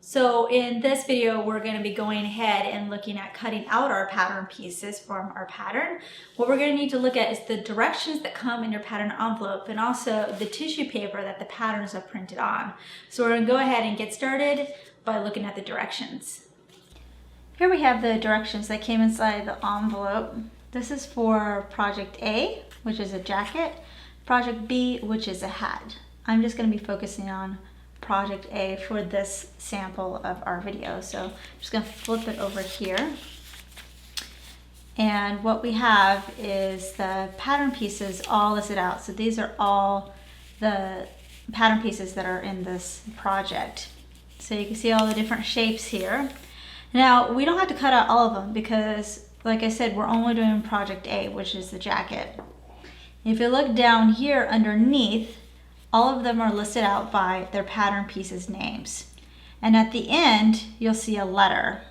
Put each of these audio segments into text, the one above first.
So in this video, we're going to be going ahead and looking at cutting out our pattern pieces from our pattern. What we're going to need to look at is the directions that come in your pattern envelope and also the tissue paper that the patterns are printed on. So we're going to go ahead and get started by looking at the directions. Here we have the directions that came inside the envelope. This is for Project A, which is a jacket, Project B, which is a hat. I'm just going to be focusing on Project A for this sample of our video. So I'm just going to flip it over here. And what we have is the pattern pieces all listed out. So these are all the pattern pieces that are in this project. So you can see all the different shapes here. Now, we don't have to cut out all of them because, like I said, we're only doing Project A, which is the jacket. If you look down here underneath, all of them are listed out by their pattern pieces names. And at the end, you'll see a letter.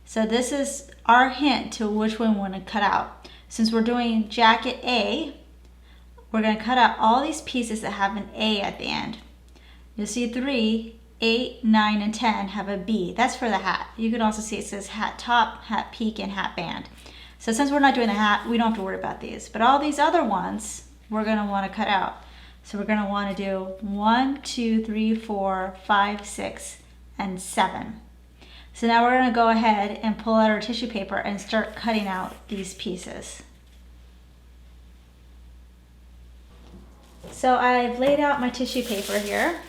So this is our hint to which one we want to cut out. Since we're doing jacket A, we're going to cut out all these pieces that have an A at the end. You'll see 3, 8, 9, and 10 have a B. That's for the hat. You can also see it says hat top, hat peak, and hat band. So since we're not doing the hat, we don't have to worry about these. But all these other ones, we're going to want to cut out. So we're going to want to do 1, 2, 3, 4, 5, 6, and 7. So now we're going to go ahead and pull out our tissue paper and start cutting out these pieces. So I've laid out my tissue paper here.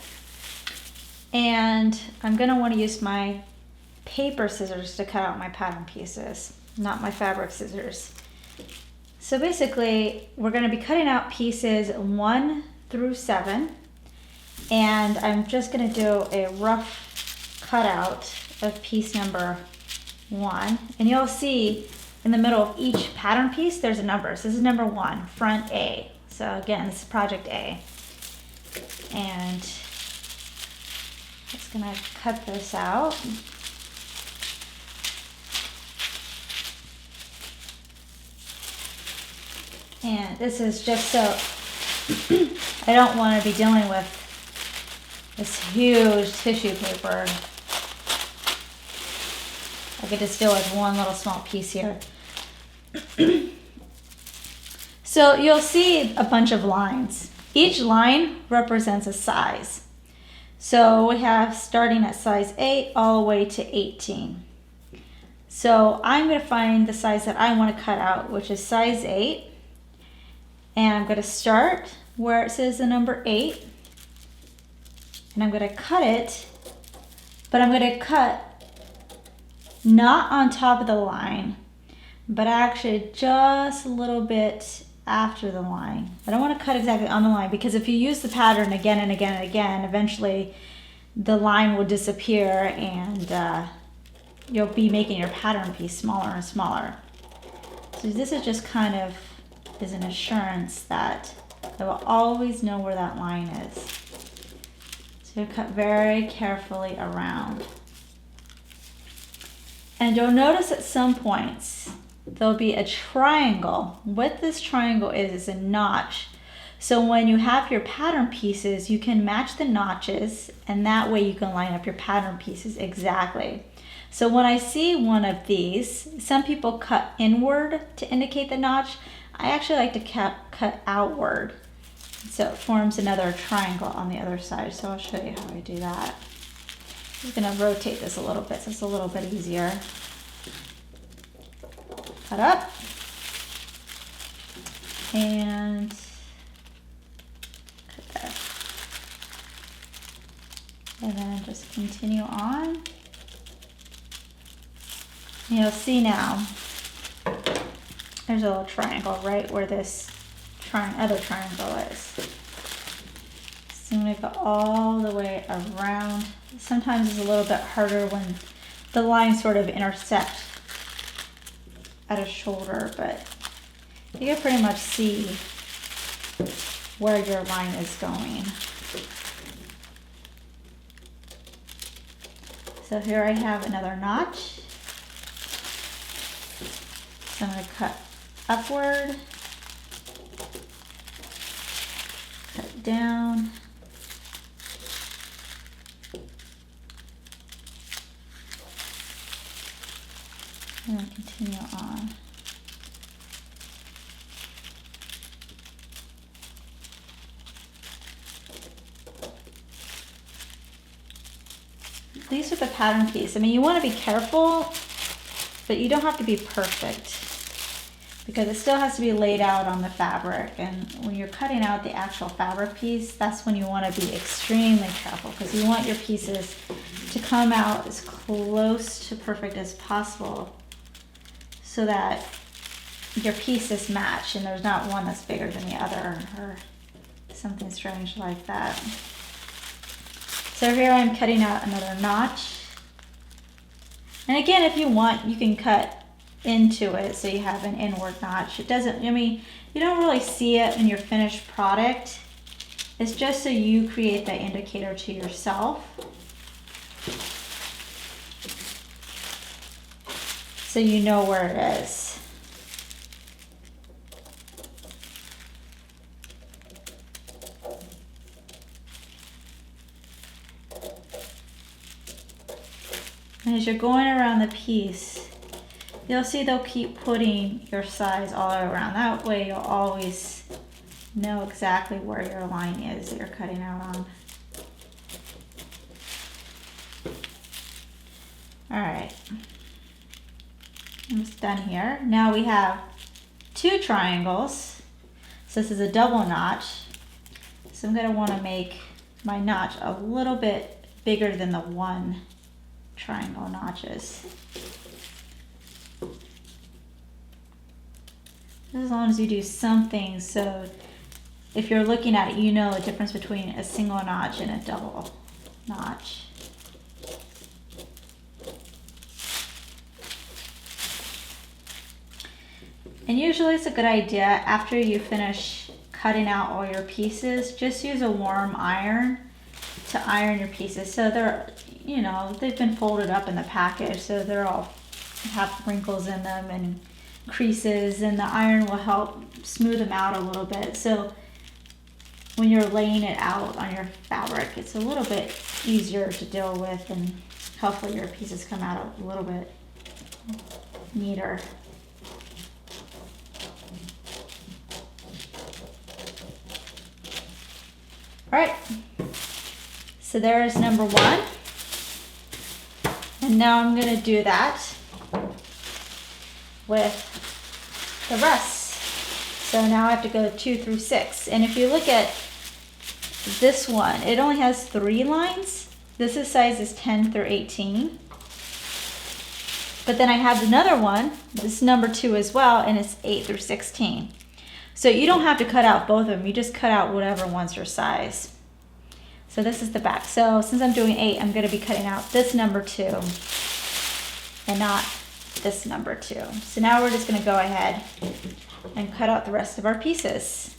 And I'm going to want to use my paper scissors to cut out my pattern pieces, not my fabric scissors. So basically, we're going to be cutting out pieces 1 through 7, and I'm just going to do a rough cutout of piece number 1, and you'll see in the middle of each pattern piece there's a number. So this is number 1, front A. So again, this is Project A, and just going to cut this out. And this is just so I don't want to be dealing with this huge tissue paper. I could just deal with one little small piece here. So you'll see a bunch of lines. Each line represents a size. So we have starting at size 8 all the way to 18. So I'm going to find the size that I want to cut out, which is size 8. And I'm going to start where it says the number 8. And I'm going to cut it, but I'm going to cut not on top of the line, but actually just a little bit after the line. I don't want to cut exactly on the line because if you use the pattern again and again and again, eventually the line will disappear and you'll be making your pattern piece smaller and smaller. So this is just kind of is an assurance that I will always know where that line is. So you cut very carefully around. And you'll notice at some points there'll be a triangle. What this triangle is a notch. So when you have your pattern pieces, you can match the notches, and that way you can line up your pattern pieces exactly. So when I see one of these, some people cut inward to indicate the notch. I actually like to cut outward. So it forms another triangle on the other side. So I'll show you how I do that. I'm going to rotate this a little bit so it's a little bit easier. Cut up. And cut there. And then just continue on. You'll see now there's a little triangle right where this other triangle is. So I'm going to go all the way around. Sometimes it's a little bit harder when the lines sort of intersect at a shoulder, but you can pretty much see where your line is going. So here I have another notch. So I'm going to cut upward, cut down, continue on. These are the pattern piece. I mean, you want to be careful, but you don't have to be perfect because it still has to be laid out on the fabric. And when you're cutting out the actual fabric piece, that's when you want to be extremely careful because you want your pieces to come out as close to perfect as possible so that your pieces match and there's not one that's bigger than the other or something strange like that. So here I'm cutting out another notch. And again, if you want, you can cut into it so you have an inward notch. It doesn't, I mean, you don't really see it in your finished product. It's just so you create that indicator to yourself. So you know where it is. And as you're going around the piece, you'll see they'll keep putting your size all around. That way you'll always know exactly where your line is that you're cutting out on. All right, almost done here. Now we have 2 triangles. So this is a double notch. So I'm gonna wanna make my notch a little bit bigger than the 1 triangle notches. As long as you do something, so if you're looking at it, you know the difference between a single notch and a double notch. And usually it's a good idea after you finish cutting out all your pieces, just use a warm iron to iron your pieces. So they're, you know, they've been folded up in the package, so they're all have wrinkles in them and creases, and the iron will help smooth them out a little bit. So when you're laying it out on your fabric, it's a little bit easier to deal with, and hopefully your pieces come out a little bit neater. All right, so there's number 1. And now I'm gonna do that with the rest. So now I have to go 2 through 6. And if you look at this one, it only has 3 lines. This is sizes 10 through 18. But then I have another one, this is number 2 as well, and it's 8 through 16. So you don't have to cut out both of them, you just cut out whatever one's your size. So this is the back. So since I'm doing 8, I'm gonna be cutting out this number 2 and not this number 2. So now we're just gonna go ahead and cut out the rest of our pieces.